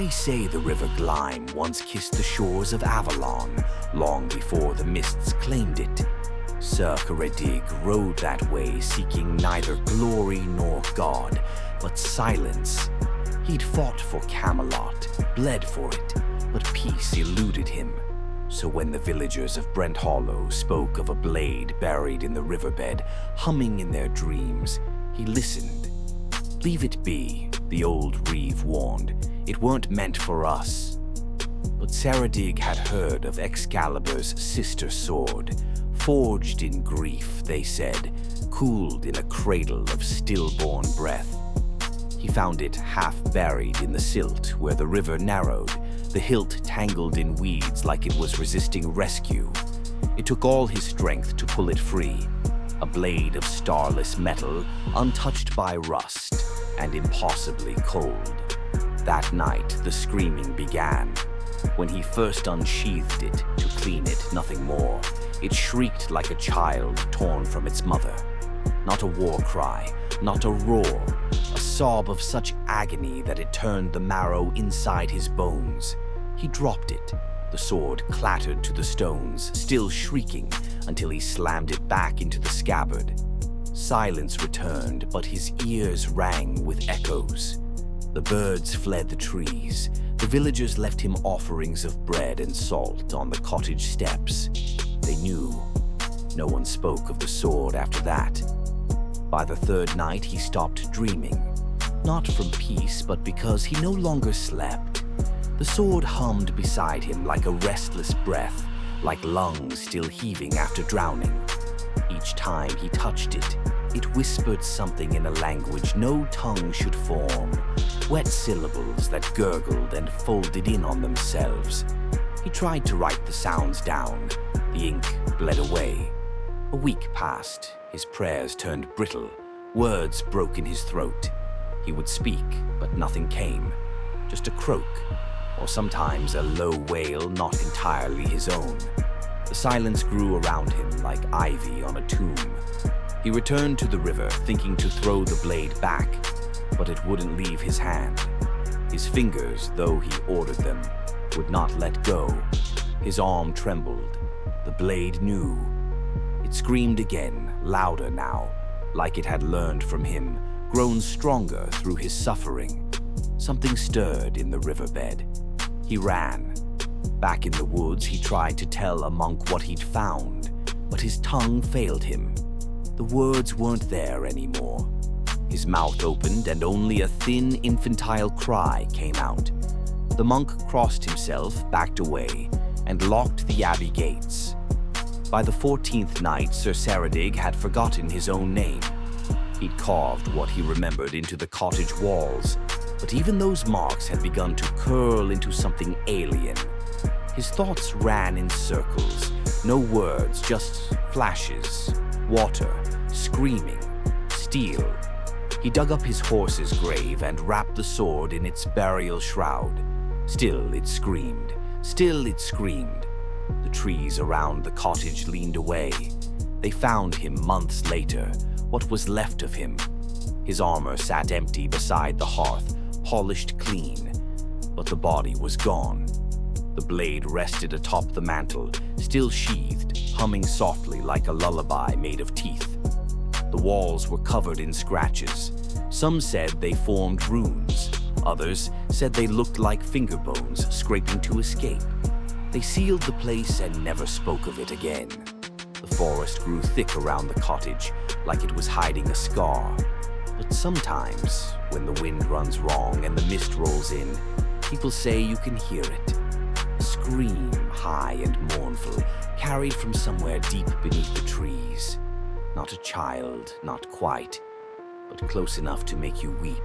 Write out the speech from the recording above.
They say the river Glyme once kissed the shores of Avalon, long before the mists claimed it. Sir Ceredig rode that way, seeking neither glory nor God, but silence. He'd fought for Camelot, bled for it, but peace eluded him. So when the villagers of Brent Hollow spoke of a blade buried in the riverbed, humming in their dreams, he listened. "Leave it be," the old Reeve warned. "It weren't meant for us." But Ceredig had heard of Excalibur's sister sword, forged in grief, they said, cooled in a cradle of stillborn breath. He found it half buried in the silt where the river narrowed, the hilt tangled in weeds like it was resisting rescue. It took all his strength to pull it free, a blade of starless metal, untouched by rust, and impossibly cold. That night, the screaming began. When he first unsheathed it to clean it, nothing more, it shrieked like a child torn from its mother. Not a war cry, not a roar, a sob of such agony that it turned the marrow inside his bones. He dropped it. The sword clattered to the stones, still shrieking, until he slammed it back into the scabbard. Silence returned, but his ears rang with echoes. The birds fled the trees. The villagers left him offerings of bread and salt on the cottage steps. They knew. No one spoke of the sword after that. By the third night, he stopped dreaming. Not from peace, but because he no longer slept. The sword hummed beside him like a restless breath, like lungs still heaving after drowning. Each time he touched it, it whispered something in a language no tongue should form, wet syllables that gurgled and folded in on themselves. He tried to write the sounds down. The ink bled away. A week passed. His prayers turned brittle. Words broke in his throat. He would speak, but nothing came. Just a croak, or sometimes a low wail not entirely his own. The silence grew around him like ivy on a tomb. He returned to the river, thinking to throw the blade back, but it wouldn't leave his hand. His fingers, though he ordered them, would not let go. His arm trembled. The blade knew. It screamed again, louder now, like it had learned from him, grown stronger through his suffering. Something stirred in the riverbed. He ran. Back in the woods, he tried to tell a monk what he'd found, but his tongue failed him. The words weren't there anymore. His mouth opened and only a thin, infantile cry came out. The monk crossed himself, backed away, and locked the abbey gates. By the 14th night, Sir Ceredig had forgotten his own name. He'd carved what he remembered into the cottage walls, but even those marks had begun to curl into something alien. His thoughts ran in circles, no words, just flashes, water, screaming, steel. He dug up his horse's grave and wrapped the sword in its burial shroud. Still it screamed, still it screamed. The trees around the cottage leaned away. They found him months later, what was left of him. His armor sat empty beside the hearth, polished clean, but the body was gone. The blade rested atop the mantle, still sheathed, humming softly like a lullaby made of teeth. The walls were covered in scratches. Some said they formed runes. Others said they looked like finger bones scraping to escape. They sealed the place and never spoke of it again. The forest grew thick around the cottage, like it was hiding a scar. But sometimes, when the wind runs wrong and the mist rolls in, people say you can hear it. A scream, high and mournful, carried from somewhere deep beneath the trees. Not a child, not quite, but close enough to make you weep.